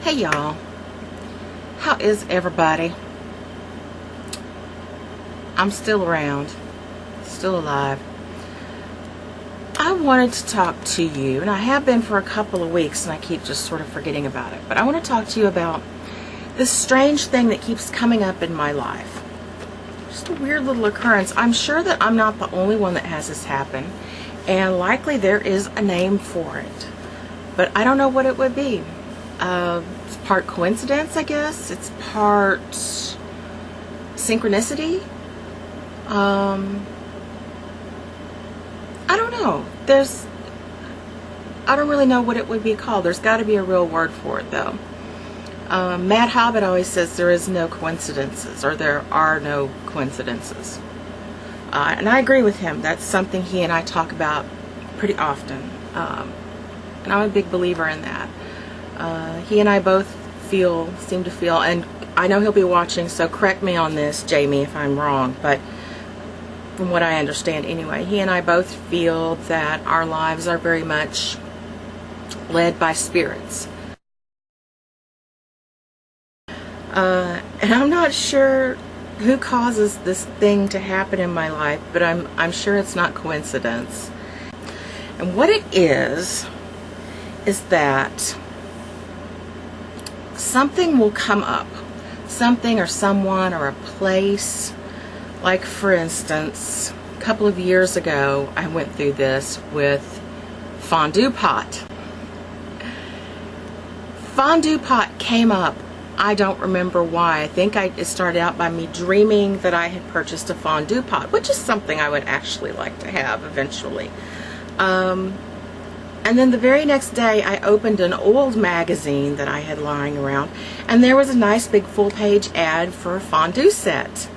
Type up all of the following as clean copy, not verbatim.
Hey y'all, how is everybody? I'm still around, still alive. I wanted to talk to you, and I have been for a couple of weeks, and I keep just sort of forgetting about it, but I want to talk to you about this strange thing that keeps coming up in my life. Just a weird little occurrence. I'm sure that I'm not the only one that has this happen, and likely there is a name for it, but I don't know what it would be. It's part coincidence, I guess. It's part synchronicity. I don't know. I don't really know what it would be called. There's got to be a real word for it, though. Matt Hobbit always says there is no coincidences, or there are no coincidences. And I agree with him. That's something he and I talk about pretty often. And I'm a big believer in that. He and I both seem to feel, and I know he'll be watching, so correct me on this, Jamie, if I'm wrong, but from what I understand anyway, he and I both feel that our lives are very much led by spirits. And I'm not sure who causes this thing to happen in my life, but I'm sure it's not coincidence. And what it is that something will come up. Something or someone or a place. Like, for instance, a couple of years ago, I went through this with fondue pot. Fondue pot came up. I don't remember why. I think it started out by me dreaming that I had purchased a fondue pot, which is something I would actually like to have eventually. And then the very next day, I opened an old magazine that I had lying around, and there was a nice big full-page ad for a fondue set,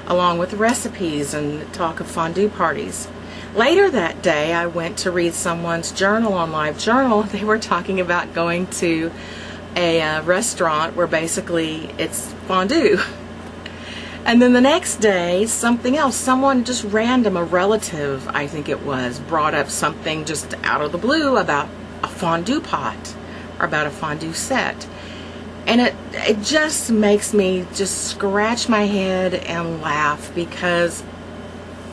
along with recipes and talk of fondue parties. Later that day, I went to read someone's journal on LiveJournal. They were talking about going to a restaurant where basically it's fondue. And then the next day, something else, someone just random, a relative, I think it was, brought up something just out of the blue about a fondue pot or about a fondue set. And it just makes me just scratch my head and laugh, because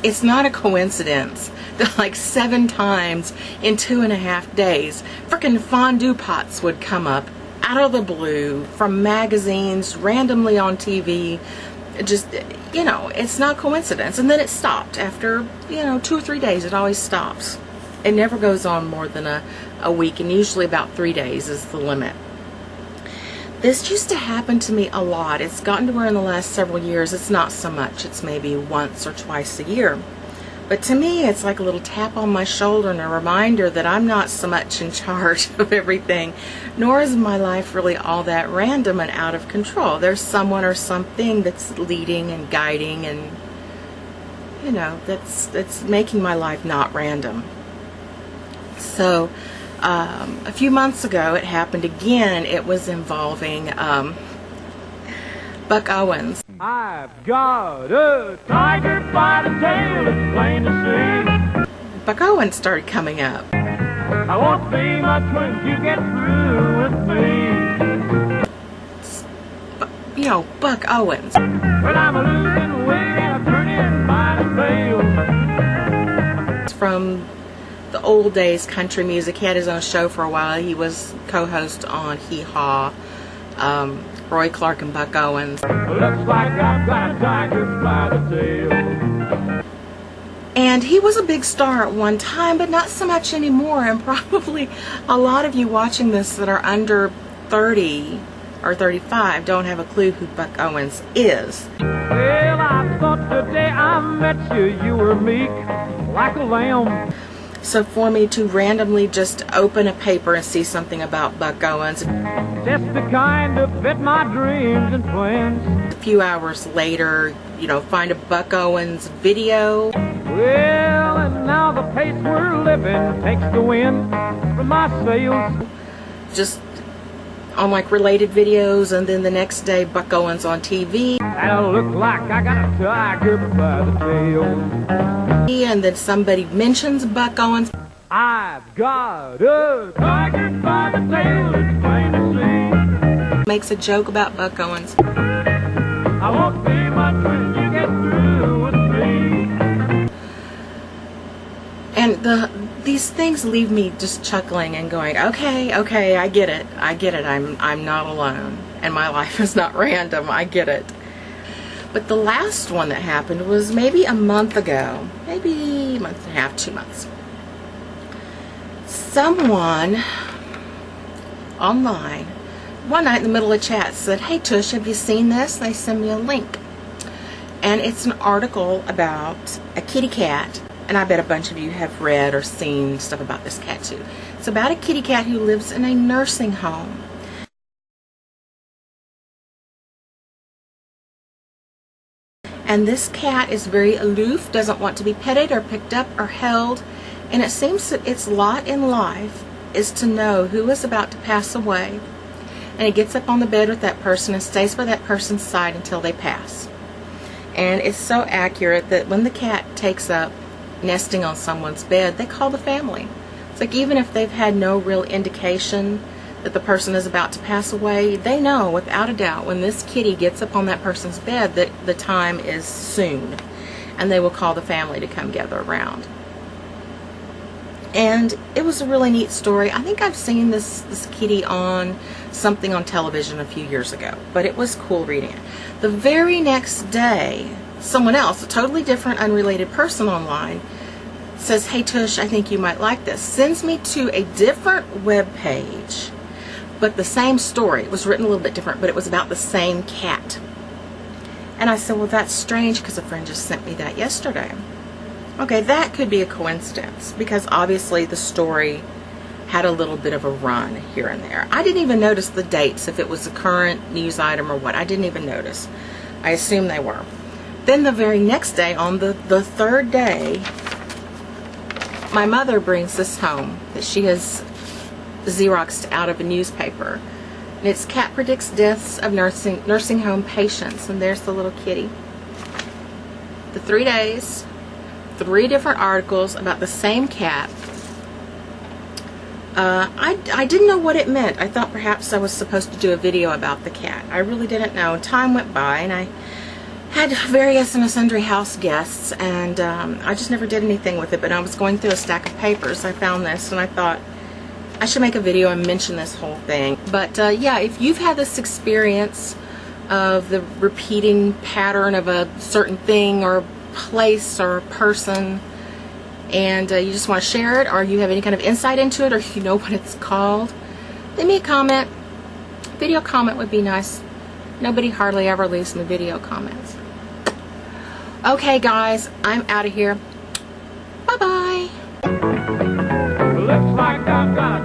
it's not a coincidence that like 7 times in 2.5 days, frickin' fondue pots would come up out of the blue from magazines, randomly on TV. Just, you know, it's not coincidence. And then it stopped after, 2 or 3 days. It always stops. It never goes on more than a week, and usually about 3 days is the limit. This used to happen to me a lot. It's gotten to where in the last several years it's not so much. It's maybe once or twice a year. But to me, it's like a little tap on my shoulder and a reminder that I'm not so much in charge of everything, nor is my life really all that random and out of control. There's someone or something that's leading and guiding, and that's making my life not random. So a few months ago, it happened again. It was involving Buck Owens. I've got a tiger by the tail, it's plain to see. Buck Owens started coming up. I won't be much when you get through with me. Buck Owens. Well, I'm a losing weight and I'm turning by the tail. It's from the old days country music. He had his own show for a while. He was co-host on Hee Haw. Roy Clark and Buck Owens. Looks like I've got a tiger by the tail. And he was a big star at one time, but not so much anymore. And probably a lot of you watching this that are under 30 or 35 don't have a clue who Buck Owens is. Well, I thought the day I met you, you were meek like a lamb. So for me to randomly just open a paper and see something about Buck Owens, just the kind that fit my dreams and plans. A few hours later, find a Buck Owens video. Well, and now the pace we're living takes the wind from my sails. Just on like related videos, and then the next day Buck Owens on TV. That'll look like I got a tiger by the tail. And then somebody mentions Buck Owens. I've got a tiger by the tail, it's plain to see. makes a joke about Buck Owens. I won't be much when you get through with me. And these things leave me just chuckling and going, okay, I get it. I'm not alone. And my life is not random. I get it. But the last one that happened was maybe a month ago. Maybe a month and a half, 2 months. Someone online one night in the middle of chat said, "Hey Tush, have you seen this?" They send me a link. And it's an article about a kitty cat. And I bet a bunch of you have read or seen stuff about this cat too. It's about a kitty cat who lives in a nursing home. And this cat is very aloof, doesn't want to be petted or picked up or held. And it seems that its lot in life is to know who is about to pass away. And it gets up on the bed with that person and stays by that person's side until they pass. And it's so accurate that when the cat takes up nesting on someone's bed, they call the family. It's like even if they've had no real indication that the person is about to pass away, they know without a doubt when this kitty gets up on that person's bed that the time is soon. And they will call the family to come gather around. And it was a really neat story. I think I've seen this kitty on something on television a few years ago, but it was cool reading it. The very next day, someone else, a totally different, unrelated person online, says, "Hey Tush, I think you might like this." Sends me to a different web page, but the same story. It was written a little bit different, but it was about the same cat. And I said, well, that's strange because a friend just sent me that yesterday. Okay, that could be a coincidence because obviously the story had a little bit of a run here and there. I didn't even notice the dates, if it was a current news item or what. I didn't even notice. I assume they were. Then the very next day, on the third day, my mother brings this home that she has Xeroxed out of a newspaper. And it's "Cat Predicts Deaths of Nursing Home Patients." And there's the little kitty. The 3 days, 3 different articles about the same cat. I didn't know what it meant. I thought perhaps I was supposed to do a video about the cat. I really didn't know. Time went by and I had various and sundry house guests, and I just never did anything with it. But I was going through a stack of papers. I found this and I thought I should make a video and mention this whole thing. But yeah, if you've had this experience of the repeating pattern of a certain thing or place or person, and you just want to share it, or you have any kind of insight into it, or you know what it's called, leave me a comment. Video comment would be nice. Nobody hardly ever leaves me video comments. Okay guys, I'm out of here. Bye bye. Looks like I've got a